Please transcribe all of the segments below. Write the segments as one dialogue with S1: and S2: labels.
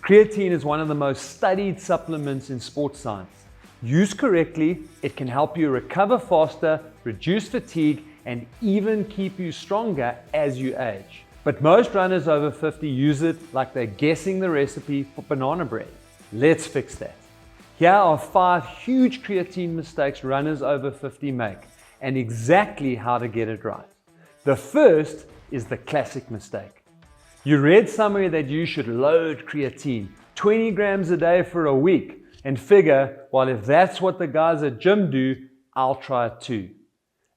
S1: Creatine is one of the most studied supplements in sports science. Used correctly, it can help you recover faster, reduce fatigue, and even keep you stronger as you age. But most runners over 50 use it like they're guessing the recipe for banana bread. Let's fix that. Here are 5 huge creatine mistakes runners over 50 make, and exactly how to get it right. The first is the classic mistake. You read somewhere that you should load creatine, 20 grams a day for a week, and figure, well, if that's what the guys at gym do, I'll try it too.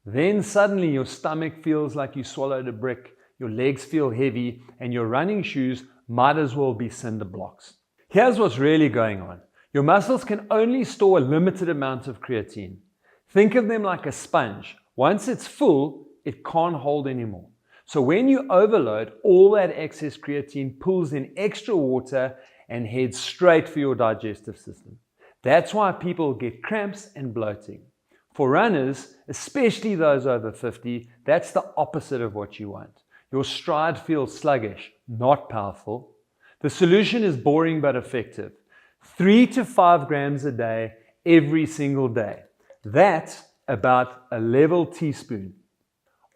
S1: Then suddenly your stomach feels like you swallowed a brick, your legs feel heavy, and your running shoes might as well be cinder blocks. Here's what's really going on. Your muscles can only store a limited amount of creatine. Think of them like a sponge. Once it's full, it can't hold anymore. So when you overload, all that excess creatine pulls in extra water and heads straight for your digestive system. That's why people get cramps and bloating. For runners, especially those over 50, that's the opposite of what you want. Your stride feels sluggish, not powerful. The solution is boring but effective. 3 to 5 grams a day, every single day. That's about a level teaspoon.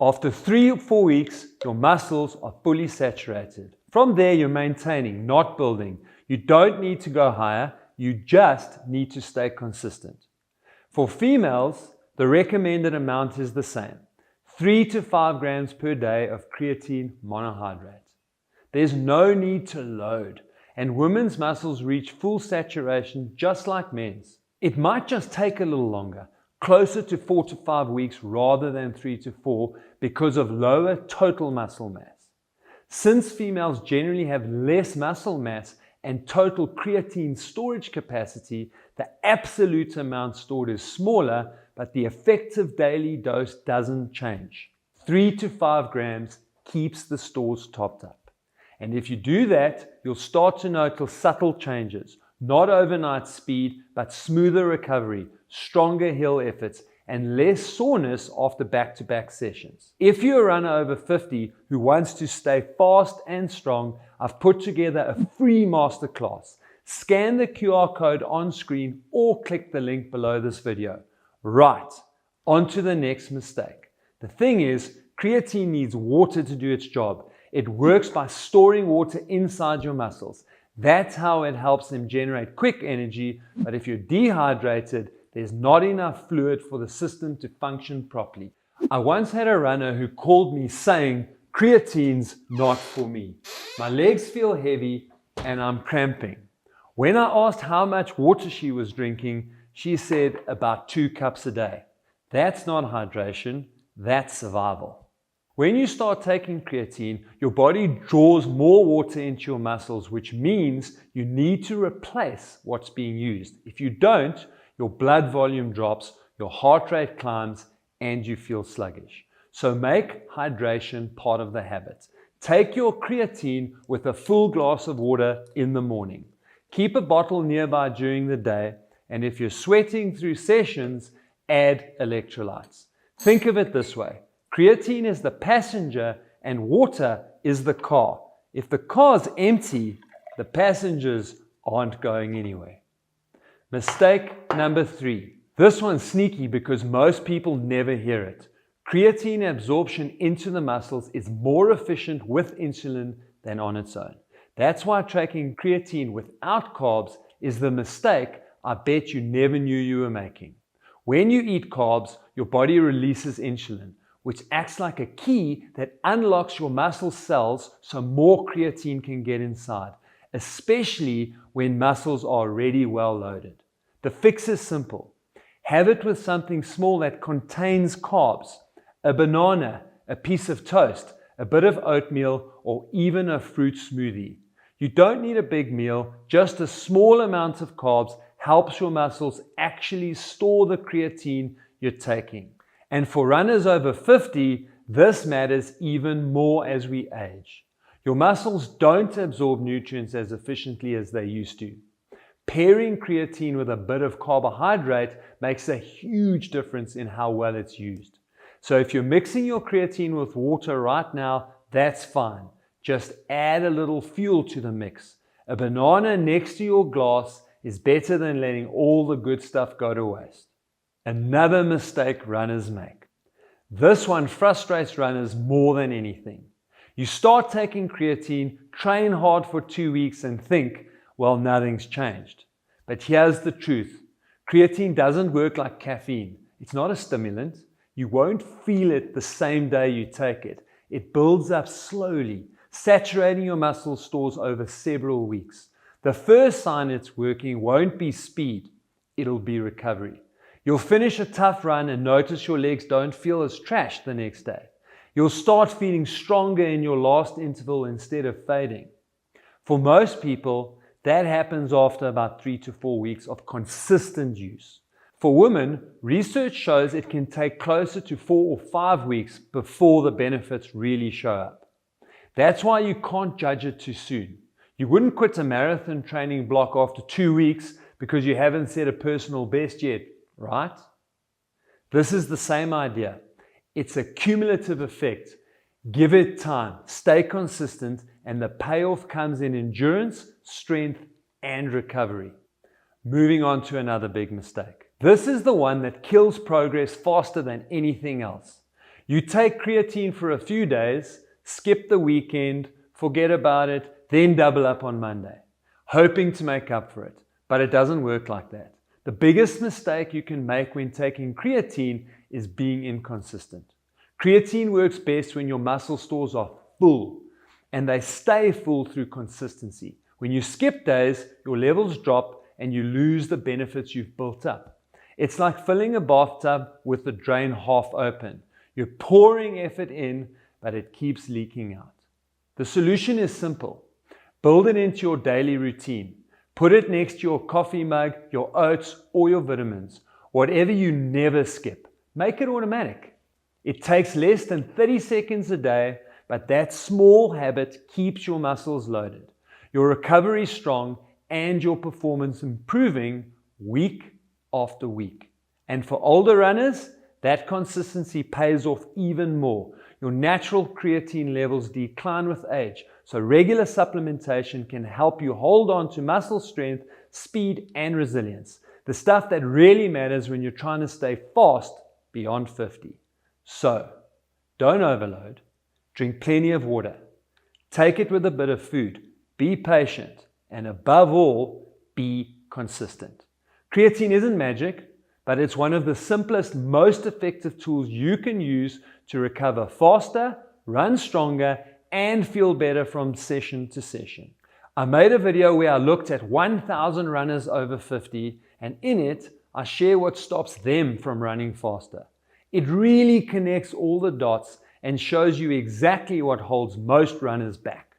S1: After 3 or 4 weeks, your muscles are fully saturated. From there, you're maintaining, not building. You don't need to go higher, you just need to stay consistent. For females, the recommended amount is the same, 3 to 5 grams per day of creatine monohydrate. There's no need to load, and women's muscles reach full saturation just like men's. It might just take a little longer, closer to 4 to 5 weeks rather than 3 to 4 because of lower total muscle mass. Since females generally have less muscle mass and total creatine storage capacity, the absolute amount stored is smaller, but the effective daily dose doesn't change. 3 to 5 grams keeps the stores topped up. And if you do that, you'll start to notice subtle changes, not overnight speed, but smoother recovery, stronger hill efforts, and less soreness after back-to-back sessions. If you're a runner over 50 who wants to stay fast and strong, I've put together a free masterclass. Scan the QR code on screen or click the link below this video. Right, on to the next mistake. The thing is, creatine needs water to do its job. It works by storing water inside your muscles. That's how it helps them generate quick energy, but if you're dehydrated, there's not enough fluid for the system to function properly. I once had a runner who called me saying, "Creatine's not for me. My legs feel heavy and I'm cramping." When I asked how much water she was drinking, she said about 2 cups a day. That's not hydration, that's survival. When you start taking creatine, your body draws more water into your muscles, which means you need to replace what's being used. If you don't, your blood volume drops, your heart rate climbs, and you feel sluggish. So make hydration part of the habit. Take your creatine with a full glass of water in the morning. Keep a bottle nearby during the day, and if you're sweating through sessions, add electrolytes. Think of it this way. Creatine is the passenger and water is the car. If the car's empty, the passengers aren't going anywhere. Mistake number 3. This one's sneaky because most people never hear it. Creatine absorption into the muscles is more efficient with insulin than on its own. That's why taking creatine without carbs is the mistake I bet you never knew you were making. When you eat carbs, your body releases insulin, which acts like a key that unlocks your muscle cells so more creatine can get inside, especially when muscles are already well loaded. The fix is simple. Have it with something small that contains carbs, a banana, a piece of toast, a bit of oatmeal, or even a fruit smoothie. You don't need a big meal, just a small amount of carbs helps your muscles actually store the creatine you're taking. And for runners over 50, this matters even more as we age. Your muscles don't absorb nutrients as efficiently as they used to. Pairing creatine with a bit of carbohydrate makes a huge difference in how well it's used. So if you're mixing your creatine with water right now, that's fine. Just add a little fuel to the mix. A banana next to your glass is better than letting all the good stuff go to waste. Another mistake runners make. This one frustrates runners more than anything. You start taking creatine, train hard for 2 weeks and think, well, nothing's changed. But here's the truth. Creatine doesn't work like caffeine. It's not a stimulant. You won't feel it the same day you take it. It builds up slowly, saturating your muscle stores over several weeks. The first sign it's working won't be speed. It'll be recovery. You'll finish a tough run and notice your legs don't feel as trashed the next day. You'll start feeling stronger in your last interval instead of fading. For most people, that happens after about 3 to 4 weeks of consistent use. For women, research shows it can take closer to 4 or 5 weeks before the benefits really show up. That's why you can't judge it too soon. You wouldn't quit a marathon training block after 2 weeks because you haven't set a personal best yet, right? This is the same idea. It's a cumulative effect. Give it time, stay consistent, and the payoff comes in endurance, strength, and recovery. Moving on to another big mistake. This is the one that kills progress faster than anything else. You take creatine for a few days, skip the weekend, forget about it, then double up on Monday, hoping to make up for it. But it doesn't work like that. The biggest mistake you can make when taking creatine is being inconsistent. Creatine works best when your muscle stores are full, and they stay full through consistency. When you skip days, your levels drop and you lose the benefits you've built up. It's like filling a bathtub with the drain half open. You're pouring effort in, but it keeps leaking out. The solution is simple. Build it into your daily routine. Put it next to your coffee mug, your oats, or your vitamins. Whatever you never skip, make it automatic. It takes less than 30 seconds a day, but that small habit keeps your muscles loaded, your recovery strong, and your performance improving week after week. And for older runners, that consistency pays off even more. Your natural creatine levels decline with age, so regular supplementation can help you hold on to muscle strength, speed, and resilience. The stuff that really matters when you're trying to stay fast beyond 50. So, don't overload. Drink plenty of water. Take it with a bit of food. Be patient. And above all, be consistent. Creatine isn't magic, but it's one of the simplest, most effective tools you can use to recover faster, run stronger, and feel better from session to session. I made a video where I looked at 1,000 runners over 50, and in it, I share what stops them from running faster. It really connects all the dots and shows you exactly what holds most runners back.